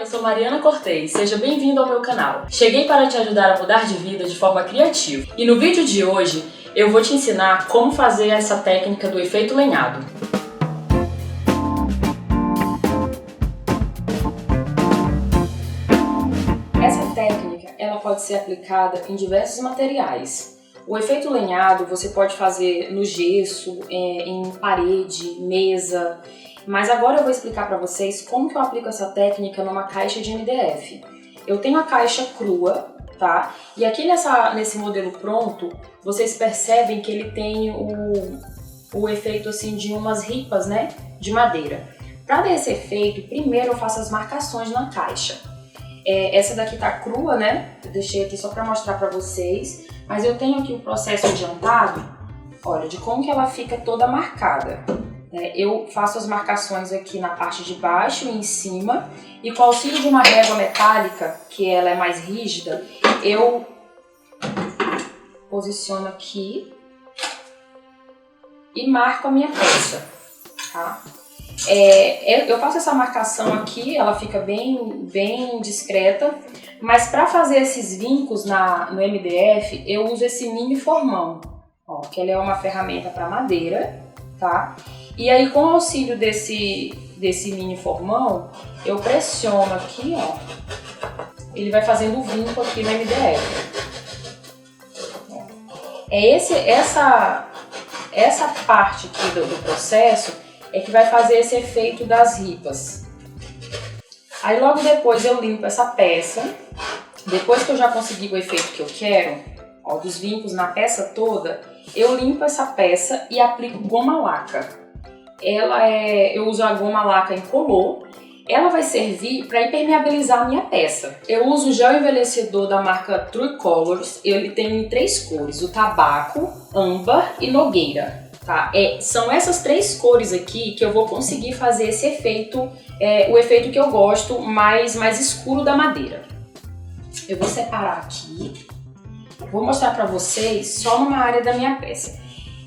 Eu sou Mariana Cortez, seja bem-vindo ao meu canal. Cheguei para te ajudar a mudar de vida de forma criativa. E no vídeo de hoje, eu vou te ensinar como fazer essa técnica do efeito lenhado. Essa técnica, ela pode ser aplicada em diversos materiais. O efeito lenhado você pode fazer no gesso, em parede, mesa, mas agora eu vou explicar para vocês como que eu aplico essa técnica numa caixa de MDF. Eu tenho a caixa crua, tá? E aqui nesse modelo pronto, vocês percebem que ele tem o efeito assim de umas ripas, né, de madeira. Para dar esse efeito, primeiro eu faço as marcações na caixa. Essa daqui tá crua, né? Eu deixei aqui só para mostrar para vocês, mas eu tenho aqui o processo adiantado, olha, de como que ela fica toda marcada. Eu faço as marcações aqui na parte de baixo e em cima, e com o auxílio de uma régua metálica, que ela é mais rígida, eu posiciono aqui e marco a minha peça, tá? Eu faço essa marcação aqui, ela fica bem discreta, mas para fazer esses vincos no MDF, eu uso esse mini formão, ó, que ele é uma ferramenta para madeira, tá? E aí, com o auxílio desse mini formão, eu pressiono aqui, ó, ele vai fazendo o vinco aqui no MDF. Essa parte aqui do processo é que vai fazer esse efeito das ripas. Aí logo depois eu limpo essa peça, depois que eu já consegui o efeito que eu quero, ó, dos vincos na peça toda, eu limpo essa peça e aplico goma laca. Eu uso a goma laca incolor, ela vai servir para impermeabilizar a minha peça. Eu uso o gel envelhecedor da marca True Colors, ele tem em 3 cores, o tabaco, âmbar e nogueira. Tá? São essas 3 cores aqui que eu vou conseguir fazer esse efeito, o efeito que eu gosto, mais escuro da madeira. Eu vou separar aqui, vou mostrar para vocês só numa área da minha peça.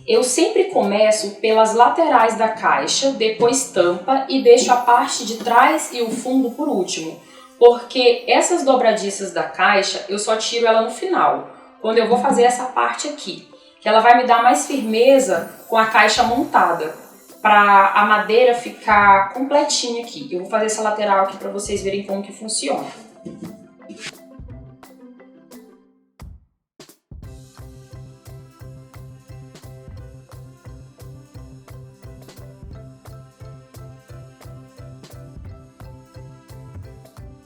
Eu sempre começo pelas laterais da caixa, depois tampa e deixo a parte de trás e o fundo por último, porque essas dobradiças da caixa eu só tiro ela no final, quando eu vou fazer essa parte aqui, que ela vai me dar mais firmeza com a caixa montada, para a madeira ficar completinha aqui. Eu vou fazer essa lateral aqui para vocês verem como que funciona.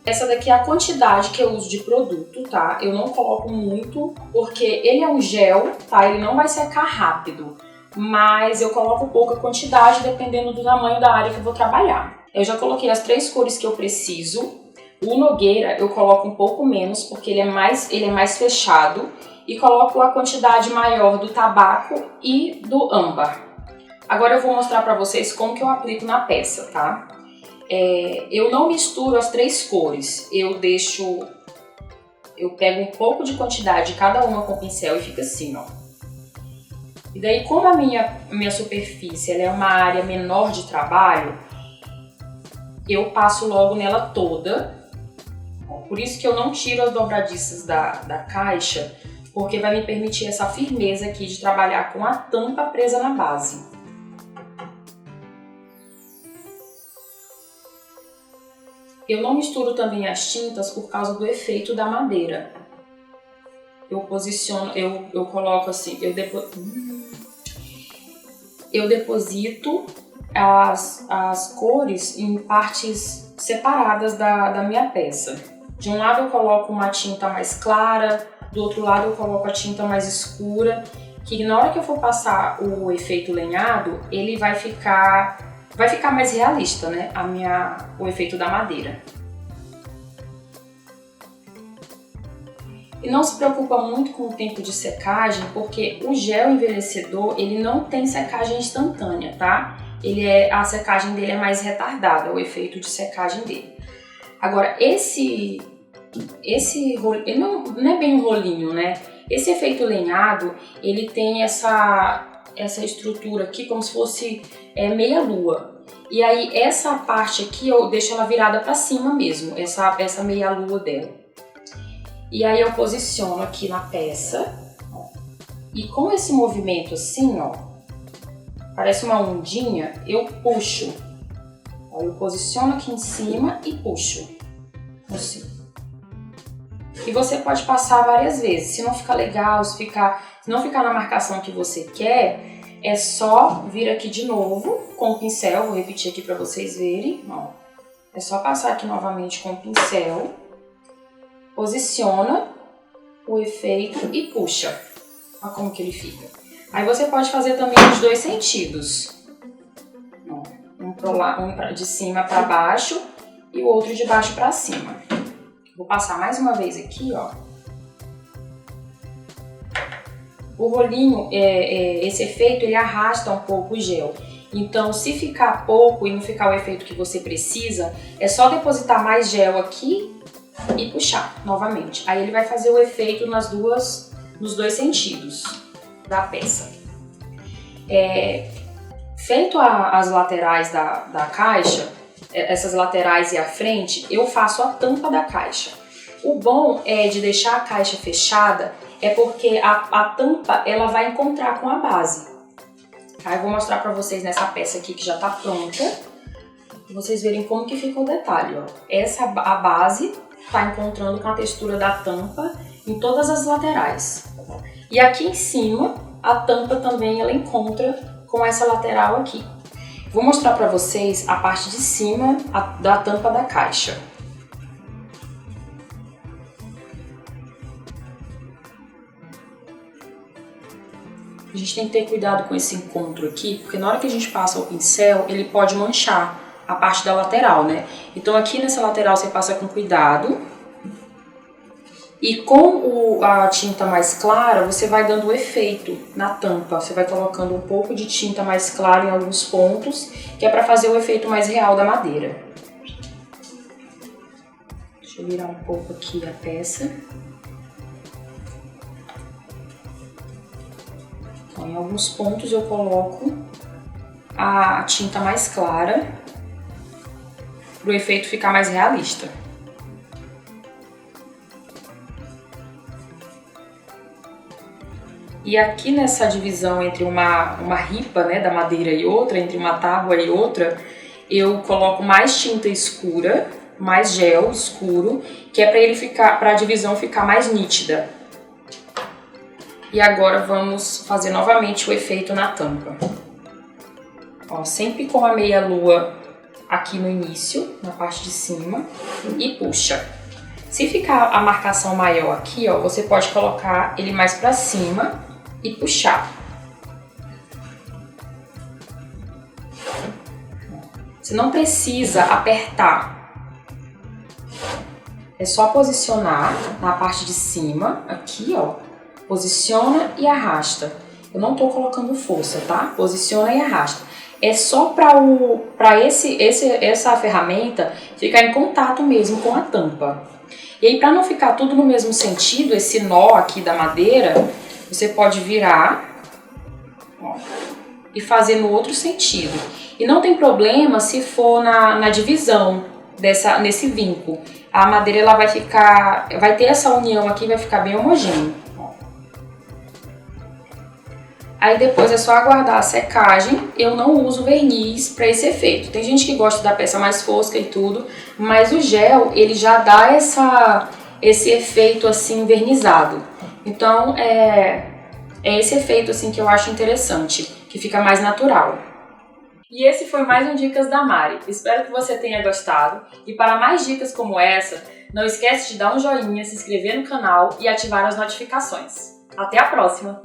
Essa daqui é a quantidade que eu uso de produto, tá? Eu não coloco muito, porque ele é um gel, tá? Ele não vai secar rápido, mas eu coloco pouca quantidade, dependendo do tamanho da área que eu vou trabalhar. Eu já coloquei as 3 cores que eu preciso. O nogueira eu coloco um pouco menos, porque ele é mais fechado, e coloco a quantidade maior do tabaco e do âmbar. Agora eu vou mostrar pra vocês como que eu aplico na peça, tá? Eu não misturo as 3 cores, eu pego um pouco de quantidade de cada uma com o pincel e fica assim, ó. E daí, como a minha superfície ela é uma área menor de trabalho, eu passo logo nela toda. Por isso que eu não tiro as dobradiças da caixa, porque vai me permitir essa firmeza aqui de trabalhar com a tampa presa na base. Eu não misturo também as tintas por causa do efeito da madeira. Eu posiciono, eu coloco assim, eu deposito as cores em partes separadas da minha peça. De um lado eu coloco uma tinta mais clara, do outro lado eu coloco a tinta mais escura, que na hora que eu for passar o efeito lenhado, ele vai ficar mais realista, né? O efeito da madeira. E não se preocupa muito com o tempo de secagem, porque o gel envelhecedor, ele não tem secagem instantânea, tá? A secagem dele é mais retardada, o efeito de secagem dele. Agora, esse rolinho, ele não é bem um rolinho, né? Esse efeito lenhado, ele tem essa estrutura aqui como se fosse meia lua. E aí essa parte aqui eu deixo ela virada para cima mesmo, essa meia lua dela. E aí eu posiciono aqui na peça. E com esse movimento assim, ó, parece uma ondinha, eu puxo. Eu posiciono aqui em cima e puxo. Assim. E você pode passar várias vezes. Se não ficar legal, se não ficar na marcação que você quer, é só vir aqui de novo com o pincel. Vou repetir aqui para vocês verem. Ó. É só passar aqui novamente com o pincel. Posiciona o efeito e puxa. Olha como que ele fica. Aí você pode fazer também os dois sentidos. Um de cima para baixo e o outro de baixo para cima. Vou passar mais uma vez aqui, ó. O rolinho, esse efeito, ele arrasta um pouco o gel. Então, se ficar pouco e não ficar o efeito que você precisa, é só depositar mais gel aqui e puxar novamente. Aí ele vai fazer o efeito nos dois sentidos da peça. Feito as laterais da caixa, essas laterais e a frente, eu faço a tampa da caixa. O bom é de deixar a caixa fechada, é porque a tampa ela vai encontrar com a base. Aí eu vou mostrar pra vocês nessa peça aqui que já tá pronta, pra vocês verem como que fica o detalhe, ó. A base tá encontrando com a textura da tampa em todas as laterais. E aqui em cima, a tampa também ela encontra com essa lateral aqui. Vou mostrar para vocês a parte de cima da tampa da caixa. A gente tem que ter cuidado com esse encontro aqui, porque na hora que a gente passa o pincel, ele pode manchar a parte da lateral, né? Então aqui nessa lateral você passa com cuidado. E com a tinta mais clara, você vai dando o efeito na tampa. Você vai colocando um pouco de tinta mais clara em alguns pontos, que é para fazer o efeito mais real da madeira. Deixa eu virar um pouco aqui a peça. Então, em alguns pontos eu coloco a tinta mais clara, para o efeito ficar mais realista. E aqui nessa divisão entre uma ripa, né, da madeira e outra, entre uma tábua e outra, eu coloco mais tinta escura, mais gel escuro, que é para a divisão ficar mais nítida. E agora vamos fazer novamente o efeito na tampa. Ó, sempre com a meia lua aqui no início, na parte de cima, e puxa. Se ficar a marcação maior aqui, ó, você pode colocar ele mais para cima e puxar. Você não precisa apertar. É só posicionar na parte de cima, aqui, ó. Posiciona e arrasta. Eu não tô colocando força, tá? Posiciona e arrasta. É só para essa ferramenta ficar em contato mesmo com a tampa. E aí, para não ficar tudo no mesmo sentido, esse nó aqui da madeira, você pode virar, ó, e fazer no outro sentido. E não tem problema se for na divisão nesse vinco. A madeira ela vai ter essa união aqui, vai ficar bem homogêneo. Ó. Aí depois é só aguardar a secagem. Eu não uso verniz para esse efeito. Tem gente que gosta da peça mais fosca e tudo, mas o gel ele já dá esse efeito assim vernizado. Então é esse efeito assim que eu acho interessante, que fica mais natural. E esse foi mais um Dicas da Mari. Espero que você tenha gostado. E para mais dicas como essa, não esquece de dar um joinha, se inscrever no canal e ativar as notificações. Até a próxima!